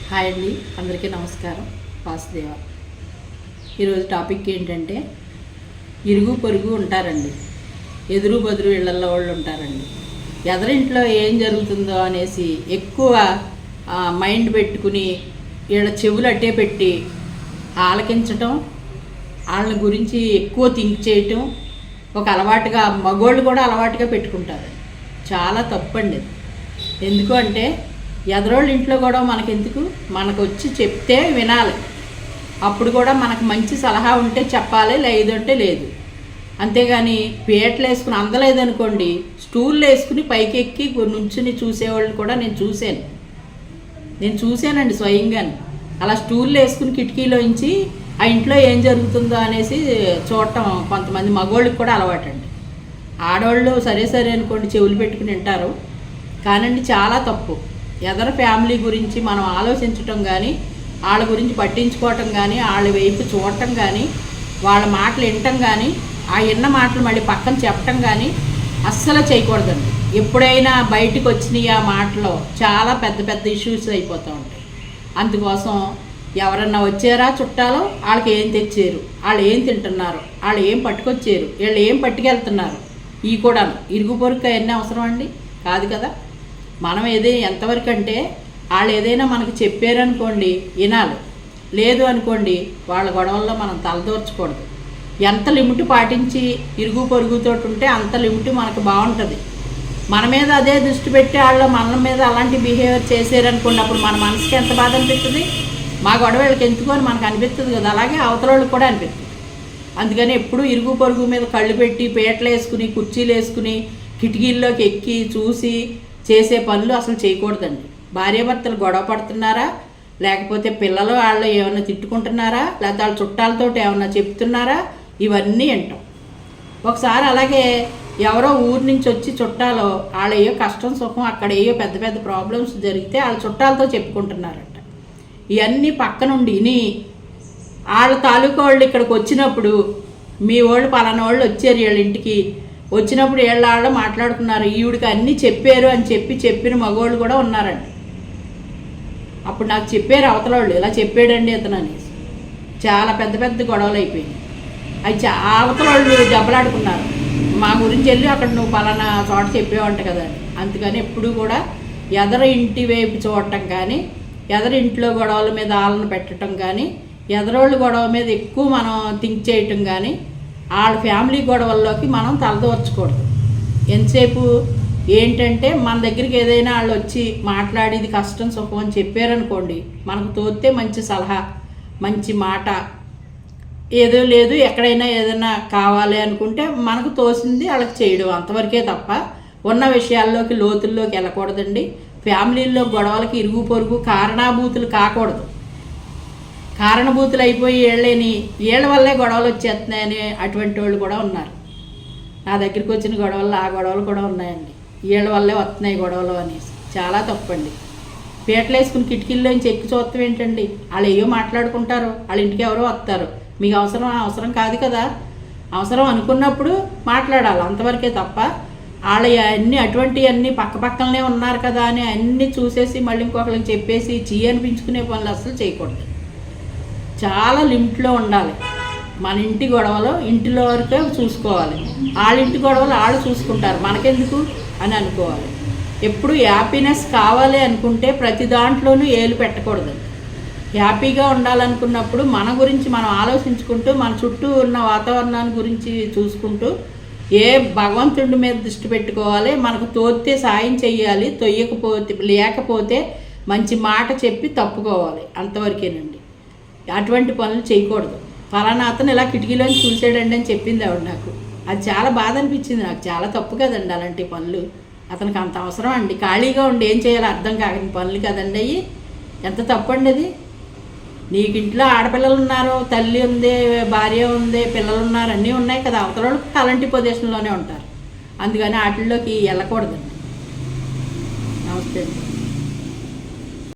Hi అండి, అందరికీ నమస్కారం. వాసుదేవ. ఈరోజు టాపిక్ ఏంటంటే ఇరుగు పొరుగు ఉంటారండి, ఎదురు బదురు ఇళ్లల్లో వాళ్ళు ఉంటారండి. ఎదరింట్లో ఏం జరుగుతుందో అనేసి ఎక్కువ మైండ్ పెట్టుకుని వీళ్ళ చెవులు అట్టే పెట్టి ఆలకించటం, వాళ్ళ గురించి ఎక్కువ థింక్ చేయటం ఒక అలవాటుగా మగోళ్ళు కూడా అలవాటుగా పెట్టుకుంటారు. చాలా తప్పండి. ఎందుకు అంటే ఎదరోళ్ళ ఇంట్లో కూడా మనకెందుకు, మనకు వచ్చి చెప్తే వినాలి. అప్పుడు కూడా మనకు మంచి సలహా ఉంటే చెప్పాలి, లేదంటే లేదు. అంతేగాని పీటలు వేసుకుని అందలేదనుకోండి, స్టూళ్ళు వేసుకుని పైకి ఎక్కి నుంచుని చూసేవాళ్ళని కూడా నేను చూశానండి స్వయంగానే. అలా స్టూళ్ళు వేసుకుని కిటికీలోంచి ఆ ఇంట్లో ఏం జరుగుతుందో అనేసి చూడటం కొంతమంది మగవాళ్ళకి కూడా అలవాటండి. ఆడవాళ్ళు సరే అనుకోండి చెవులు పెట్టుకుని వింటారు, కానండి చాలా తప్పు. ఎదరు ఫ్యామిలీ గురించి మనం ఆలోచించటం కానీ, వాళ్ళ గురించి పట్టించుకోవటం కానీ, వాళ్ళ వైపు చూడటం కానీ, వాళ్ళ మాటలు వినటం కానీ, ఆ విన్న మాటలు మళ్ళీ పక్కన చెప్పటం కానీ అస్సలు చేయకూడదండి. ఎప్పుడైనా బయటకు వచ్చినాయి ఆ మాటలో చాలా పెద్ద ఇష్యూస్ అయిపోతూ ఉంటాయి. అందుకోసం ఎవరన్నా వచ్చారా చుట్టాలో, వాళ్ళకి ఏం తెచ్చారు, వాళ్ళు ఏం తింటున్నారు, వాళ్ళు ఏం పట్టుకొచ్చారు, వీళ్ళు ఏం పట్టుకెళ్తున్నారు, ఈ కూడా ఇరుగు పొరుగు అవన్నీ అవసరం అండి, కాదు కదా. మనం ఎంతవరకు అంటే వాళ్ళు ఏదైనా మనకు చెప్పారనుకోండి వినాలి, లేదు అనుకోండి వాళ్ళ గొడవల్లో మనం తలదూర్చకూడదు. ఎంత లిమిట్ పాటించి ఇరుగు పొరుగుతో ఉంటే అంత లిమిట్ మనకు బాగుంటుంది. మన మీద అదే దృష్టి పెట్టి వాళ్ళు మన మీద అలాంటి బిహేవియర్ చేసారనుకోండి, అప్పుడు మన మనసుకి ఎంత బాధ అనిపిస్తుంది. మా గొడవ వీళ్ళకి ఎందుకు అని మనకు అనిపిస్తుంది కదా, అలాగే అవతల వాళ్ళకి కూడా అనిపిస్తుంది. అందుకని ఎప్పుడూ ఇరుగు పొరుగు మీద కళ్ళు పెట్టి పీటలు వేసుకుని కుర్చీలు వేసుకుని కిటికీల్లోకి ఎక్కి చూసి చేసే పనులు అసలు చేయకూడదండి. భార్యాభర్తలు గొడవ పడుతున్నారా, లేకపోతే పిల్లలు వాళ్ళు ఏమైనా తిట్టుకుంటున్నారా, లేకపోతే వాళ్ళ చుట్టాలతో ఏమైనా చెప్తున్నారా, ఇవన్నీ వింటాం. ఒకసారి అలాగే ఎవరో ఊరి నుంచి వచ్చి చుట్టాలో వాళ్ళు ఏయో కష్టం సుఖం అక్కడ ఏయో పెద్ద ప్రాబ్లమ్స్ జరిగితే వాళ్ళ చుట్టాలతో చెప్పుకుంటున్నారంట. ఇవన్నీ పక్కనుండి విని వాళ్ళ తాలూకా వాళ్ళు ఇక్కడికి వచ్చినప్పుడు, మీ వాళ్ళు పలానా వాళ్ళు వచ్చారు వీళ్ళ ఇంటికి వచ్చినప్పుడు వీళ్ళ మాట్లాడుకున్నారు, ఈవిడికి అన్నీ చెప్పారు అని చెప్పిన మగవాళ్ళు కూడా ఉన్నారండి. అప్పుడు నాకు చెప్పారు అవతల వాళ్ళు, ఇలా చెప్పాడండి ఇతను అనేసి. చాలా పెద్ద గొడవలు అయిపోయింది. అవి అవతల వాళ్ళు దెబ్బలాడుకున్నారు, మా గురించి వెళ్ళి అక్కడ నువ్వు పలానా చోట చెప్పేవంట కదా అని. అందుకని ఎప్పుడు కూడా ఎదరు ఇంటి వైపు చూడటం కానీ, ఎదరు ఇంట్లో గొడవల మీద ఆలన పెట్టడం కానీ, ఎదరోళ్ళు గొడవ మీద ఎక్కువ మనం థింక్ చేయటం కానీ, వాళ్ళ ఫ్యామిలీ గొడవల్లోకి మనం తలదూర్చకూడదు. ఎంతసేపు ఏంటంటే మన దగ్గరికి ఏదైనా వాళ్ళు వచ్చి మాట్లాడి ఇది కష్టం సుఖం అని చెప్పారనుకోండి, మనకు తోస్తే మంచి సలహా మంచి మాట ఏదో లేదు, ఎక్కడైనా ఏదైనా కావాలి అనుకుంటే మనకు తోసింది వాళ్ళకి చేయడం అంతవరకే తప్ప ఉన్న విషయాల్లోకి లోతుల్లోకి వెళ్ళకూడదండి. ఫ్యామిలీల్లో గొడవలకి ఇరుగు పొరుగు కారణాభూతులు కాకూడదు. కారణభూతులు అయిపోయి వీళ్ళ వల్లే గొడవలు వచ్చేస్తున్నాయని అటువంటి వాళ్ళు కూడా ఉన్నారు. నా దగ్గరికి వచ్చిన గొడవలు ఆ గొడవలు కూడా ఉన్నాయండి, వీళ్ళ వల్లే వస్తున్నాయి గొడవలు అనేసి. చాలా తప్పండి. పీటలు వేసుకుని కిటికీల్లోంచి ఎక్కి చూస్తాం ఏంటండి, వాళ్ళు ఏయో మాట్లాడుకుంటారు, వాళ్ళ ఇంటికి ఎవరో వస్తారు. మీకు అవసరం కాదు కదా, అవసరం అనుకున్నప్పుడు మాట్లాడాలి అంతవరకే తప్ప వాళ్ళ అటువంటివన్నీ పక్కనే ఉన్నారు కదా అని అన్నీ చూసేసి మళ్ళీ ఇంకొకరికి చెప్పేసి అనిపించుకునే పనులు అసలు చేయకూడదు. చాలా లిమిట్లో ఉండాలి. మన ఇంటి గొడవలు ఇంటిలో వరకే చూసుకోవాలి, వాళ్ళ ఇంటి గొడవలు వాళ్ళు చూసుకుంటారు, మనకెందుకు అని అనుకోవాలి. ఎప్పుడు హ్యాపీనెస్ కావాలి అనుకుంటే ప్రతి దాంట్లోనూ ఏలు పెట్టకూడదు. హ్యాపీగా ఉండాలనుకున్నప్పుడు మన గురించి మనం ఆలోచించుకుంటూ మన చుట్టూ ఉన్న వాతావరణాన్ని గురించి చూసుకుంటూ ఏ భగవంతుడి మీద దృష్టి పెట్టుకోవాలి, మనకు తోస్తే సాయం చెయ్యాలి, లేకపోతే మంచి మాట చెప్పి తప్పుకోవాలి, అంతవరకేనండి. అటువంటి పనులు చేయకూడదు. ఫలానా అతను ఇలా కిటికీలోంచి చూసాడండి అని చెప్పింది ఆవిడ నాకు. అది చాలా బాధ అనిపించింది నాకు. చాలా తప్పు కదండి అలాంటి పనులు. అతనికి అంత అవసరం అండి, ఖాళీగా ఉండి ఏం చేయాలో అర్థం కాని పనులు కదండి అవి. ఎంత తప్పండి అది. నీకు ఇంట్లో ఆడపిల్లలు ఉన్నారు, తల్లి ఉంది, భార్య ఉంది, పిల్లలు ఉన్నారు, అన్నీ ఉన్నాయి కదా, అవతల వాళ్ళు అలాంటి పొజిషన్లోనే ఉంటారు. అందుకని వాటిల్లోకి వెళ్ళకూడదండి. నమస్తే అండి.